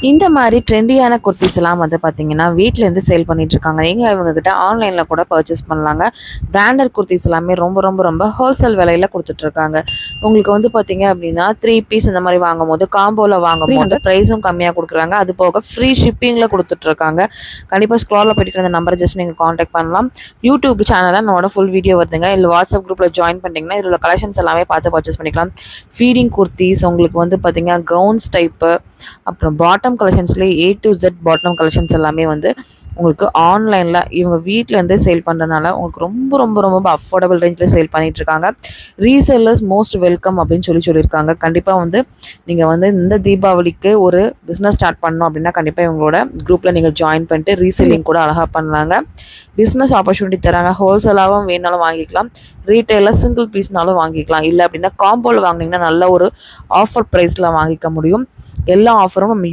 இந்த மாதிரி ட்ரெண்டியான குர்த்திஸ் எல்லாம் வந்து பார்த்தீங்கன்னா வீட்டிலேருந்து சேல் பண்ணிட்டு இருக்காங்க. நீங்கள் இவங்ககிட்ட ஆன்லைனில் கூட பர்ச்சேஸ் பண்ணலாங்க. பிராண்டட் குர்த்திஸ் எல்லாமே ரொம்ப ரொம்ப ரொம்ப ஹோல்சேல் விலையில் கொடுத்துட்ருக்காங்க. உங்களுக்கு வந்து பார்த்தீங்க அப்படின்னா 3 பீஸ் இந்த மாதிரி வாங்கும்போது காம்போவில் வாங்கும்போது ப்ரைஸும் கம்மியாக கொடுக்குறாங்க. அது போக ஃப்ரீ ஷிப்பிங்கில் கொடுத்துட்ருக்காங்க. கண்டிப்பாக ஸ்க்ராலில் போய்ட்டு அந்த நம்பரை ஜஸ்ட் நீங்கள் காண்டாக்ட் பண்ணலாம். யூடியூப் சேனலில் நம்மளோட ஃபுல் வீடியோ வருதுங்க. இல்லை வாட்ஸ்அப் குரூப்பில் ஜாயின் பண்ணிட்டீங்கன்னா இதில் உள்ள கலெக்ஷன்ஸ் எல்லாமே பார்த்து பர்ச்சேஸ் பண்ணிக்கலாம். ஃபீடிங் குர்த்திஸ் உங்களுக்கு வந்து பார்த்தீங்கன்னா கவுன்ஸ் டைப்பு, அப்புறம் பாட்டம் கலெக்ஷன்ஸ்லேயே A to Z bottom collections எல்லாமே வந்து உங்களுக்கு ஆன்லைனில் இவங்க வீட்டிலேருந்தே சேல் பண்ணுறதுனால உங்களுக்கு ரொம்ப ரொம்ப ரொம்ப அஃபோர்டபுள் ரேஞ்சில் சேல் பண்ணிகிட்ருக்காங்க. ரீசேலர்ஸ் மோஸ்ட் வெல்கம் அப்படின்னு சொல்லியிருக்காங்க. கண்டிப்பாக வந்து நீங்கள் வந்து இந்த தீபாவளிக்கு ஒரு பிஸ்னஸ் ஸ்டார்ட் பண்ணணும் அப்படின்னா கண்டிப்பாக இவங்களோட குரூப்பில் நீங்கள் ஜாயின் பண்ணிட்டு ரீசேலிங் கூட அழகாக பண்ணலாங்க. பிஸ்னஸ் ஆப்பர்ச்சுனிட்டி தராங்க. ஹோல்சேலாகவும் வேணாலும் வாங்கிக்கலாம், ரீட்டைலில் சிங்கிள் பீஸ்னாலும் வாங்கிக்கலாம். இல்லை அப்படின்னா காம்போவில் வாங்கினீங்கன்னா நல்ல ஒரு ஆஃபர் ப்ரைஸில் வாங்கிக்க முடியும். எல்லா ஆஃபரும் நம்ம